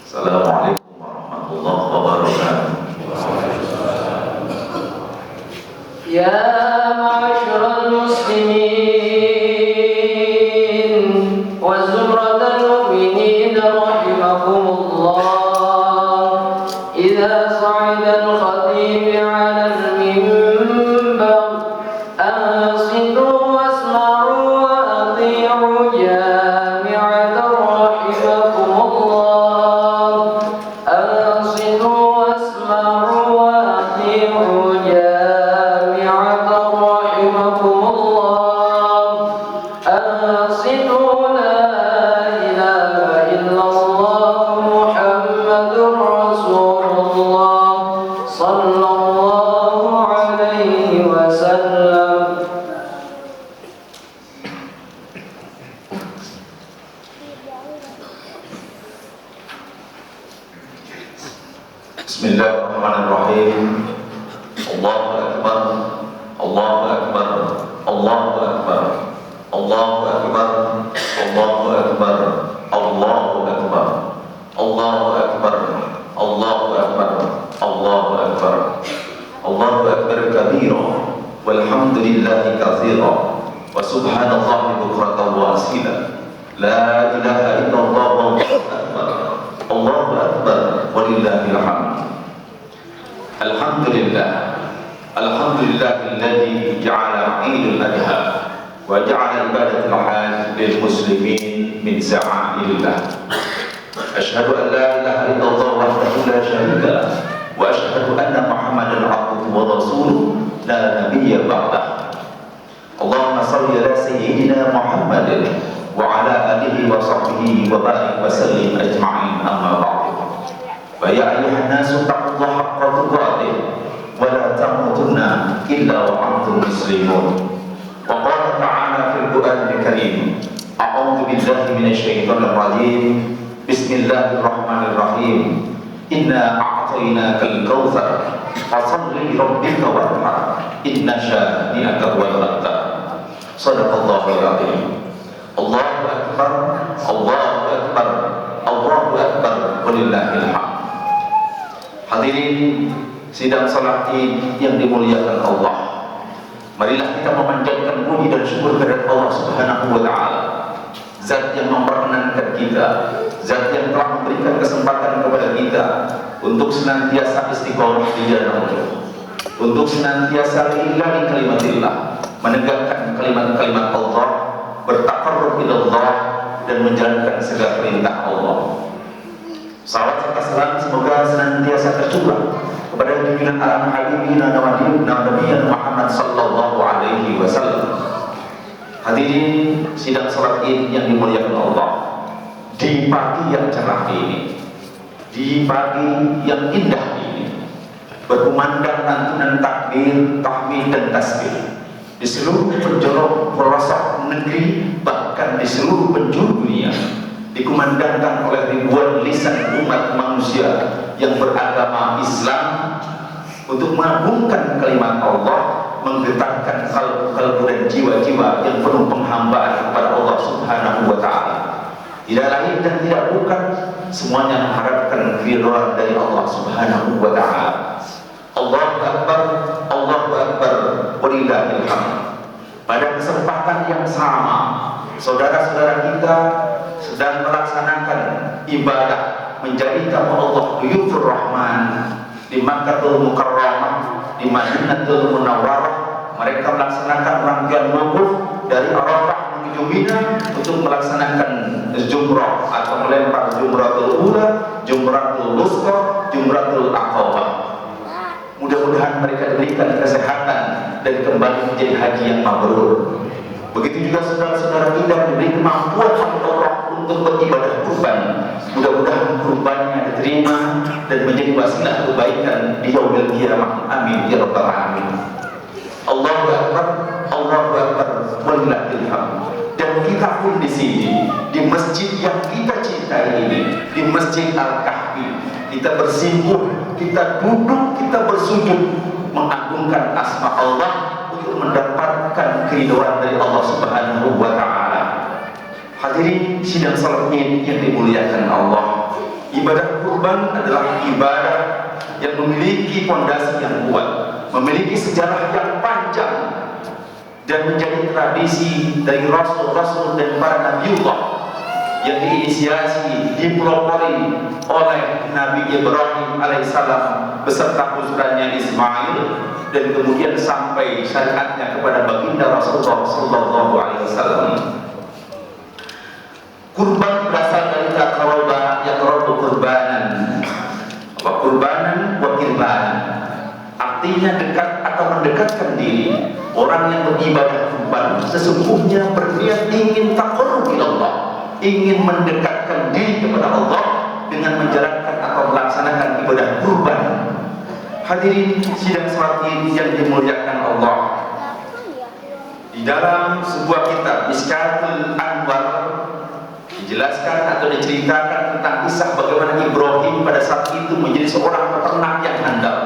Assalamualaikum warahmatullahi wabarakatuh. Ya ma'asyiral muslimin wa zumratal mu'minin rahimakumullah. Idza sa'ida al-khatib 'ala al-minbar ansitu wasma'u wa ati'u jami'atan rahimakumullah. Ansitu wasma'u wa ati'u jami'atan rahimakumullah. Ansitu la ilaha illallah Muhammadur Rasulullah sallallahu alaihi wasallam. Bismillahirrahmanirrahim. Allahu akbar. Allahu akbar. Allahu akbar. Allahu akbar. Allahu akbar. Allahu akbar. Allahu akbar. Allahu akbar. Allahu akbar. Allahu akbar kabira walhamdulillahi katsira wa subhanallahi bukratan wa asila. La ilaha illallah wallahu akbar. Allahu akbar walillahil hamd. Alhamdulillah. Alhamdulillahilladzi ja'ala 'idul adha wa ja'ala ibadatul hajj lil muslimin min sa'a'illah. Asyhadu an la ilaha illallah wahdahu la syarika lah wa asyhadu anna Muhammadan 'abduhu wa rasuluhu la nabiyya ba'dah. Allahumma shalli ala sayyidina Muhammadin wa ala alihi wa sahbihi wa barik wa sallim ajma'in, amma ba'du. Wa ya ayyuhan nasu taqullaha haqqa tuqatih wa la tamutunna illa wa antum muslimun. Wa qala ta'ala fil Qur'anil Karim, a'udzu billahi minasy syaithanir rajim. Bismillahirrahmanirrahim. Inna a'tainakal kautsar fasholli li rabbika wanhar inna syani'aka huwal abtar. Shadaqallahul azim. Allahu akbar. Allahu akbar. Allahu akbar walillahil hamd. Hadirin sidang salat Id yang dimuliakan Allah, marilah kita memanjatkan puji dan syukur kepada Allah Subhanahu wa taala, Zat yang memperkenankan kita, Zat yang telah memberikan kesempatan kepada kita untuk senantiasa istiqomah di jalan Allah, untuk senantiasa lillahi kalimatillah, menegakkan kalimat-kalimat Allah, bertaqarrub ila Allah dan menjalankan segala perintah Allah. Salawat serta salam semoga senantiasa tercurah kepada junjungan alam habibina Nabi Muhammad sallallahu alaihi wasallam. Hadirin sidang salat Id yang dimuliakan Allah, di pagi yang cerah ini, di pagi yang indah ini, berkumandang lantunan takbir, tahmid dan tasbih di seluruh penjuru pelosok negeri, bahkan di seluruh penjuru dunia, dikumandangkan oleh ribuan lisan umat manusia yang beragama Islam untuk mengagungkan kalimat Allah, menggetarkan kalbu dan jiwa-jiwa yang penuh penghambaan kepada Allah Subhanahu wa taala. Tidak lain dan tidak bukan, semuanya mengharapkan keridhaan dari Allah Subhanahu wa taala. Allahu akbar, Allahu akbar walillahil hamd. Pada kesempatan yang sama, saudara-saudara kita sedang melaksanakan ibadah menjadi tamu Allah Duyufur Rahman di Makkahul Mukarramah, di Madinatul Munawwarah. Mereka melaksanakan rangkaian wukuf dari Arafah menuju Mina untuk melaksanakan jumrah atau melempar jumratul ula, jumratul wusta, jumratul aqabah. Mudah-mudahan mereka diberikan kesehatan dan kembali menjadi haji yang mabrur. Begitu juga saudara-saudara kita diberi kemampuan oleh Allah untuk beribadah kurban. Mudah-mudahan kurbannya diterima dan menjadi wasilah kebaikan di yaumil qiyamah. Amin ya rabbal alamin. Allahu akbar, Allahu akbar walillahil hamd. Dan kita pun di sini, di masjid yang kita cintai ini, di Masjid Al-Kahfi, kita bersimpuh, kita duduk, kita bersujud mengagungkan asma Allah untuk mendapatkan keridhaan dari Allah Subhanahu wa taala. Hadirin sidang salat Id yang dimuliakan Allah, ibadah kurban adalah ibadah yang memiliki fondasi yang kuat, memiliki sejarah yang panjang, dan menjadi tradisi dari Rasul-Rasul dan para Nabiullah yang diinisiasi, dipelopori oleh Nabi Ibrahim alaihissalam beserta putranya Ismail, dan kemudian sampai syariatnya kepada baginda Rasulullah sallallahu alaihi wasallam. Kurban berasal dari taqarraba yaqrabu qurbanan. Qurbanan wa qirbanan. Artinya dekat atau mendekatkan diri. Orang yang beribadah kurban sesungguhnya berniat ingin taqarrub ila Allah, ingin mendekatkan diri kepada Allah dengan menjalankan atau melaksanakan ibadah kurban. Hadirin sidang salat Id yang dimuliakan Allah, di dalam sebuah kitab Miskatul Anwar dijelaskan atau diceritakan tentang kisah bagaimana Ibrahim pada saat itu menjadi seorang peternak yang handal,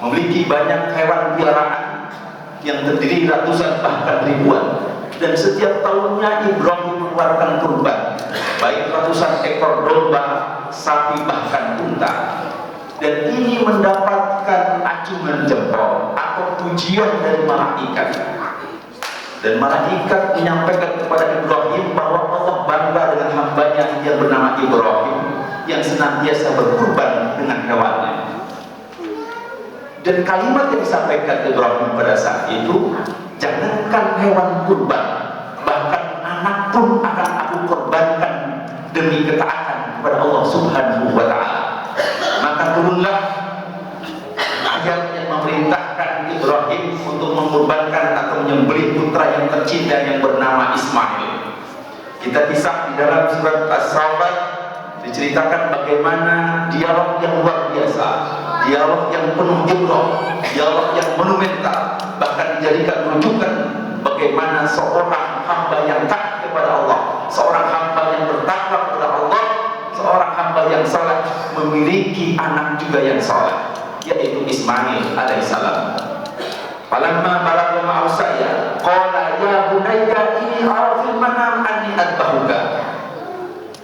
memiliki banyak hewan piaraan yang terdiri ratusan bahkan ribuan, dan setiap tahunnya Ibrahim mengeluarkan kurban, baik ratusan ekor domba, sapi, bahkan unta. Dan ini mendapatkan acungan jempol atau pujian dari malaikat. Dan malaikat menyampaikan kepada Ibrahim bahwa Allah bangga dengan hambanya yang bernama Ibrahim yang senantiasa berkurban dengan hewannya. Dan kalimat yang disampaikan Ibrahim pada saat itu, jangankan hewan kurban, bahkan anak pun akan aku korbankan demi ketaatan kepada Allah Subhanahu wa Ta'ala. Maka turunlah ayat yang memerintahkan Ibrahim untuk mengorbankan atau menyembelih putra yang tercinta yang bernama Ismail. Kita kisah di dalam surat As-Saffat diceritakan bagaimana dialog yang luar biasa, dialog yang penuh ibrah, dialog yang monumental, bahkan dijadikan rujukan bagaimana seorang hamba yang taat kepada Allah, seorang hamba yang bertakwa kepada Allah, seorang hamba yang saleh memiliki anak juga yang saleh, yaitu Ismail alaihissalam. Falamma balagha ma'asaya qala ya bunayya inni ara fil manam anni adbahuka.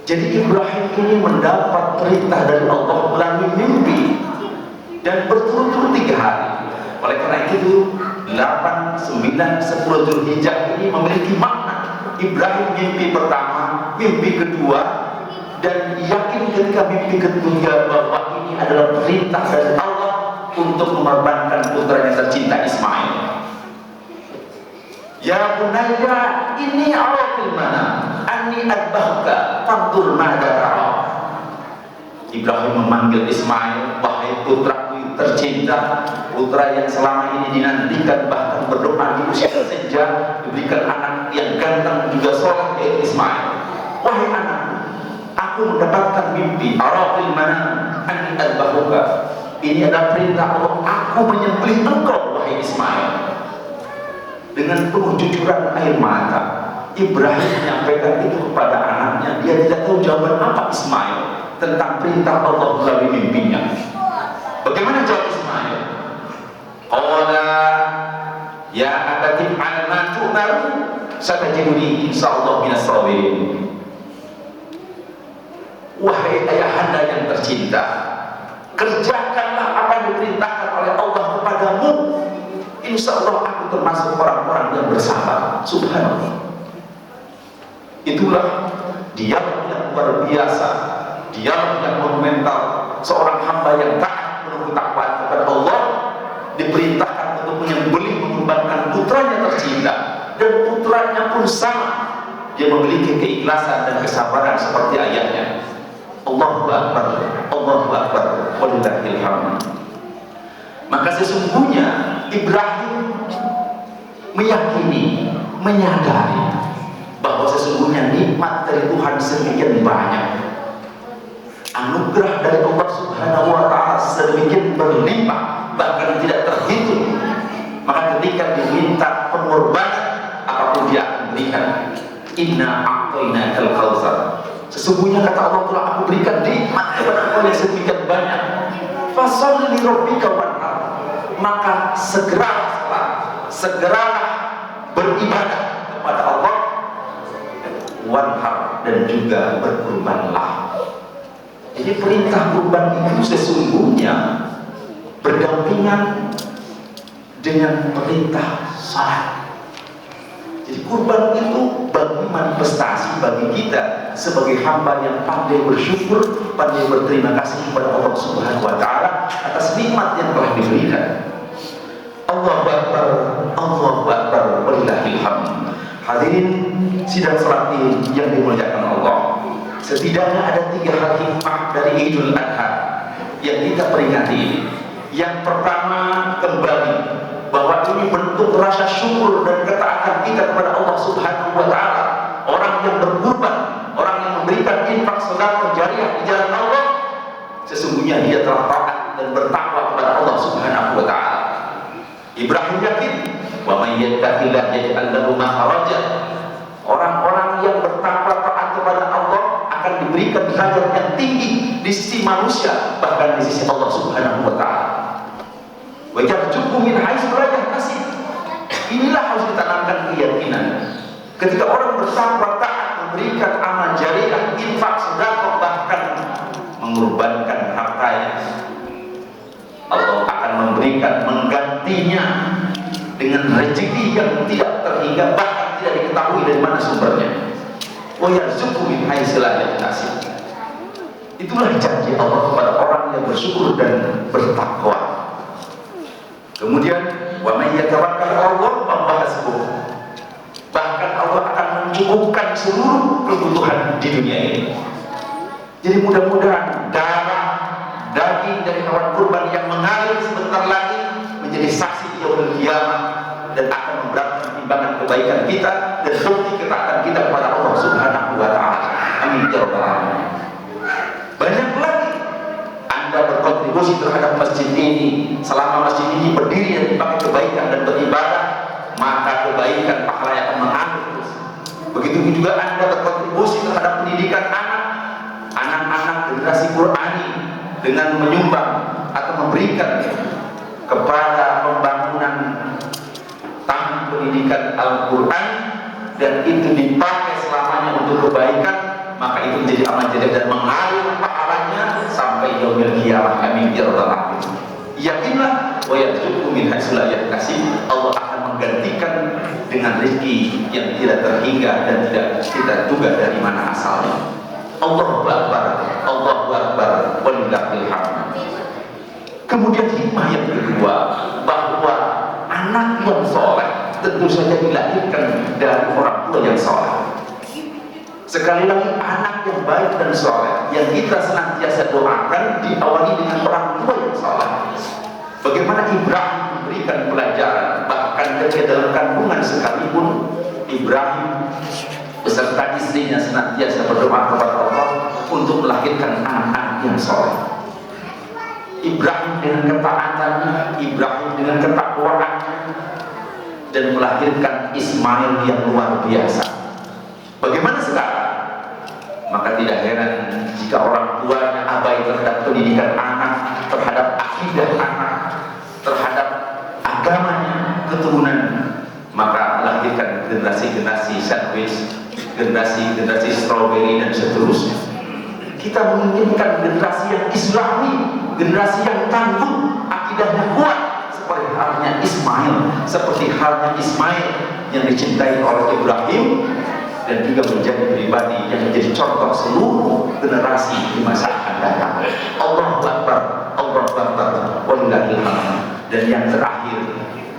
Jadi Ibrahim ini mendapat perintah dari Allah melalui mimpi dan berturut-turut 3 hari. Oleh karena itu 8, 9, 10 Dzulhijjah ini memiliki makna. Ibrahim mimpi pertama, mimpi kedua, dan yakin ketika mimpi ketiga bahwa ini adalah perintah dari Allah untuk mengorbankan putranya tercinta Ismail. Ya bunayya inni ara fil manam anni adbahuka fanzur madza tara. Ibrahim memanggil Ismail, wahai putraku tercinta, putra yang selama ini dinantikan, bahkan berdoa di usia senja diberikan anak yang ganteng juga soleh, yaitu Ismail. Wahai anakku, aku mendapatkan mimpi arafil manam anni adbahuka. Ini adalah perintah Allah, aku menyembelih engkau wahai Ismail. Dengan penuh jujuran air mata Ibrahim menyampaikan itu kepada anaknya. Dia tidak tahu jawaban apa Ismail tentang perintah Allah melalui mimpinya. Bagaimana jawab Ismail? Qala ya abati al ma tu'maru satajiduni insyaallah minas sabirin. Wahai ayahanda yang tercinta, kerjakanlah apa yang diperintahkan oleh Allah kepadamu. Insya Allah aku termasuk orang-orang yang bersabar. Subhanallah. Itulah dialog yang luar biasa, dialog yang monumental. Seorang hamba yang taat menunggu takwa kepada Allah diperintahkan untuk menyembelih, mengorbankan putranya tercinta, dan putranya pun sama. Dia memiliki keikhlasan dan kesabaran seperti ayahnya. Allahu Akbar, Allahu Akbar, walillahil hamd. Maka sesungguhnya Ibrahim meyakini, menyadari bahwa sesungguhnya nikmat dari Tuhan sedemikian banyak, anugerah dari Allah Subhanahu wa Ta'ala sedemikian berlimpah, bahkan tidak terhitung. Maka ketika diminta pengorbanan, apapun dia akan berikan. Inna a'tainakal kautsar. Sesungguhnya kata Allah telah aku berikan nikmat kepada engkau yang sedemikian banyak. Fasholli li rabbika wanhar. Maka segeralah beribadah kepada Allah wanhar, dan juga berkurbanlah. Jadi perintah kurban itu sesungguhnya berdampingan dengan perintah salat. Jadi kurban itu bagi manifestasi bagi kita sebagai hamba yang pandai bersyukur, pandai berterima kasih kepada Allah Subhanahu wa taala atas nikmat yang telah diberikan. Allahu Akbar, Allahu Akbar, walillahil hamd. Hadirin sidang salat yang dimuliakan Allah. Setidaknya ada 3 hal hikmah dari Idul Adha yang kita peringati. Yang pertama, kembali bahwa ini bentuk rasa syukur dan ketaatan kita kepada Allah Subhanahu wa taala. Orang yang berkurban, orang yang memberikan infak sedekah jariah di jalan Allah, sesungguhnya dia telah taat dan bertakwa kepada Allah Subhanahu wa taala. Ibrahim yakin, wa may yattaqillaha yaj'al lahu makhraja. Orang-orang yang bertakwa taat kepada Allah akan diberikan derajat yang tinggi di sisi manusia, bahkan di sisi Allah Subhanahu wa taala. Wa yarzuqhu min haitsu la yahtasib. Inilah harus ditanamkan keyakinan. Ketika orang bertakwa taat, memberikan amal jariah, infak, sedekah, bahkan mengorbankan hartanya, Allah akan memberikan, menggantinya dengan rezeki yang tidak terhingga, bahkan tidak diketahui dari mana sumbernya. Wa yarzuqhu min haitsu la yahtasib. Itulah janji Allah kepada orang yang bersyukur dan bertakwa. Kemudian wa may yatawakkal 'ala Allah fa huwa hasbuh. Bahkan Allah akan mencukupkan seluruh kebutuhan di dunia ini. Jadi mudah-mudahan darah daging dari hewan kurban yang mengalir sebentar lagi menjadi saksi yaumul qiyamah dan akan memberatkan timbangan kebaikan kita dan bukti ketaatan kita kepada Allah Subhanahu wa taala. Amin ya rabbal alamin. Banyak lagi Anda berkontribusi terhadap masjid ini. Selama masjid ini berdiri dan dipakai kebaikan dan beribadah, maka kebaikan pahala yang akan mengalir terus. Begitu juga Anda berkontribusi terhadap pendidikan anak-anak generasi Qurani dengan menyumbang atau memberikan kepada pembangunan taman pendidikan Al-Quran, dan itu dipakai selamanya untuk kebaikan, maka itu menjadi amal jariah dan mengalir pahalanya sampai yaumil qiyamah. Amin ya rabbal alamin. Yakinlah wa yarzuqhu min haitsu la yahtasib. Allah akan menggantikan dengan rezeki yang tidak terhingga dan tidak kita duga dari mana asalnya. Allahu Akbar, Allahu Akbar, walillahil hamd. Kemudian hikmah yang kedua, bahwa anak yang soleh tentu saja dilahirkan dari orang tua yang soleh. Sekali lagi, anak yang baik dan soleh yang kita senantiasa doakan diawali dengan orang tua yang soleh. Bagaimana Ibrahim memberikan pelajaran, bahkan ketika dalam kandungan sekalipun Ibrahim beserta istrinya senantiasa berdoa kepada Allah untuk melahirkan anak-anak yang soleh. Ibrahim dengan ketaatannya, Ibrahim dengan ketakwaannya, dan melahirkan Ismail yang luar biasa. Bagaimana sekarang? Maka tidak heran jika orang tuanya abai terhadap pendidikan anak, terhadap akidah anak, terhadap agamanya, keturunan, maka melahirkan generasi-generasi sandwich, generasi-generasi strawberry, dan seterusnya. Kita menginginkan generasi yang islami, generasi yang tangguh, akidahnya kuat, seperti halnya Ismail yang dicintai oleh Ibrahim, dan juga menjadi pribadi yang menjadi contoh seluruh generasi di masa akan datang. Allahu Akbar, Allahu Akbar, walillahil hamd. Dan yang terakhir,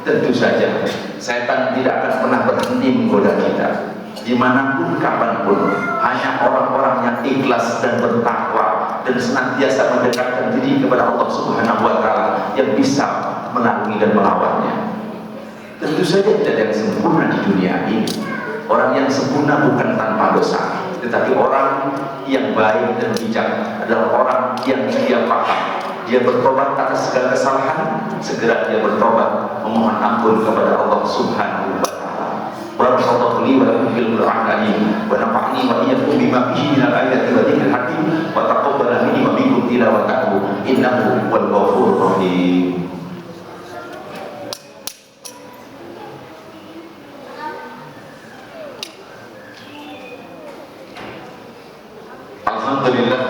tentu saja setan tidak akan pernah berhenti menggoda kita. Dimanapun, kapanpun, hanya orang-orang yang ikhlas dan bertakwa dan senantiasa mendekatkan diri kepada Allah Subhanahu wa taala yang bisa melalui dan melawannya. Tentu saja tidak ada yang sempurna di dunia ini. Orang yang sempurna bukan tanpa dosa, tetapi orang yang baik dan bijak adalah orang yang dia paham, dia bertobat atas segala kesalahan, segera dia bertobat memohon ampun kepada Allah Subhanahu wa taala. Barakallahu li wa lakum fil Qur'an wa nafa'ani wa iyyakum bima fihi minal ayati wa dzikril hakim wa taqabbala minni wa minkum tilawatahu innahu huwal ghafurur rahim. Alhamdulillah,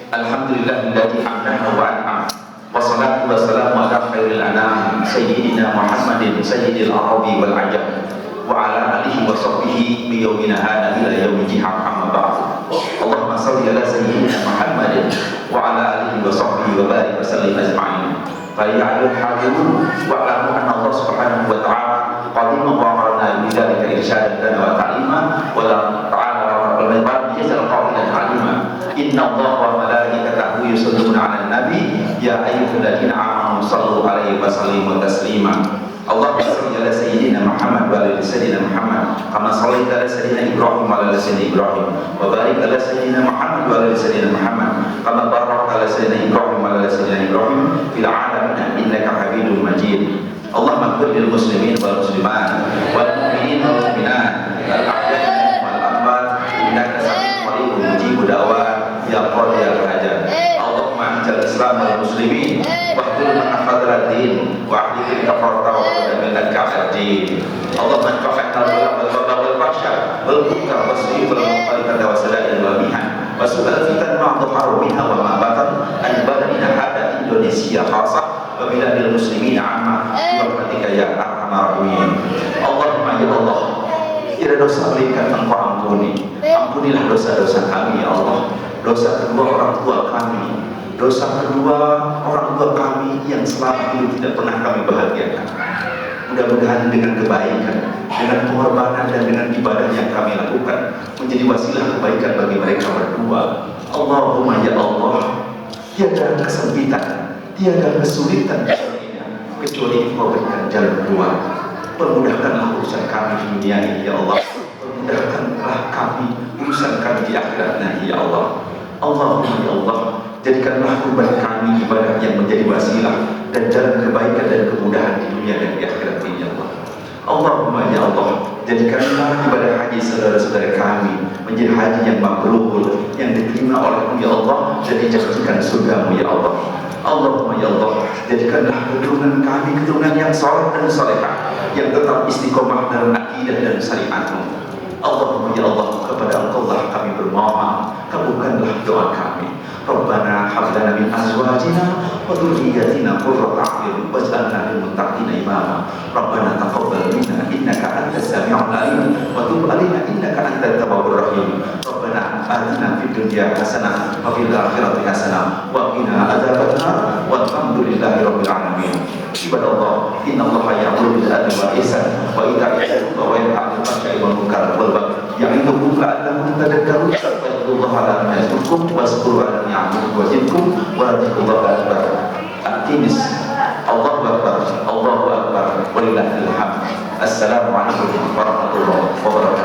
alhamdulillahilladzi hamdana wa an'am. Wassalatu wassalamu ala khairil anam sayyidina Muhammadin sayyidil arabi wal ajam wa ala alihi wa sahbihi bi yaumina hada ila yaumil jihad amma ba'd. Allahumma shalli ala sayyidina Muhammadin wa ala alihi wa sahbihi wa barik wa sallim ajma'in. Fa ya ayyuhal hadirun wa alamu anna Allah subhanahu wa ta'ala qadima wa amarna bi dzalika irsyadan wa ta'lima wa la ta'ala wa la yajal qawlan 'alima. Inna Allah wa malaikatahu yusalluna 'alan nabi ya ayyuhalladzina amanu sallu 'alaihi wa sallimu taslima. Allahumma shalli ala sayyidina Muhammad wa ala sayyidina Muhammad kama shallaita ala sayyidina Ibrahim wa ala sayyidina Ibrahim wa barik ala sayyidina Muhammad wa ala sayyidina Muhammad kama barakta ala sayyidina Ibrahim wa ala sayyidina Ibrahim fil 'alamin innaka Hamidum Majid. Allahumma ighfir lil muslimin wal muslimat wal mu'minin wal mu'minat al ahya'i wal amwat innaka sami'un qaribun mujibud da'wat ya qadiyal hajat. Allahumma ij'al Islam wal muslimin wa khudh man hadzal din wa ahdil kafarata wa qadamil ka'adin. Allahumma anfa'na wal fadl wal fahsya wal munkar was su'i wal muqalata wa sadaqil wal mihan wa su'al fitan ma dhahara minha wa ma batan an baladina hada Indonesia khasah wa biladil muslimin amma bi rahmatika ya arhamar rahimin. Allahumma ya Allah, kira dosa berikan Engkau ampuni. Ampunilah dosa-dosa kami ya Allah. Dosa kedua orang tua kami, dosa kedua orang tua kami yang selama ini tidak pernah kami bahagiakan. Mudah-mudahan dengan kebaikan, dengan pengorbanan dan dengan ibadah yang kami lakukan menjadi wasilah kebaikan bagi mereka berdua. Allahumma ya Allah, tiada kesempitan, tiada kesulitan di dunia kecuali Engkau berikan jalan keluar. Permudahkanlah urusan kami di dunia ini ya Allah. Permudahkanlah kami urusan kami di akhirat nanti ya Allah. Allahumma ya Allah, jadikanlah kurban kami ibadah yang menjadi wasilah dan jalan kebaikan dan kemudahan di dunia dan di akhirat ini ya Allah. Allahumma ya Allah, jadikanlah ibadah haji saudara-saudara kami menjadi haji yang mabrur, yang diterima oleh-Mu ya Allah dan dijanjikan surga-Mu ya Allah. Allahumma ya Allah, jadikanlah keturunan kami keturunan yang saleh dan salehah yang tetap istiqomah dalam akidah dan syariat-Mu. Allahumma ya Allah, kepada Engkau lah kami bermohon, kabulkanlah doa kami. Rabbana hab lana min azwajina wa dhurriyyatina qurrata a'yun waj'alna lil muttaqina imama. Rabbana taqabbal minna innaka antas samiul alim wa tub 'alaina innaka antat tawwabur rahim. Rabbana atina fid dunya hasanah wa fil akhirati hasanah wa qina adzabannar walhamdulillahi rabbil alamin. Ibadallah, innallaha ya'muru bil 'adli wal ihsan wa ita'i dzil qurba wa yanha 'anil fahsya'i wal munkar wal baghi ya'idukum la'allakum tadhakkarun. Fadhkurullaha 'ala ma yadhkurkum wazkuru 'ala ni'amihi wazidkum wa dzikrullahi akbar. Aqimis. Allahu akbar. Allahu akbar. Walillahil hamd. Assalamualaikum warahmatullahi wabarakatuh.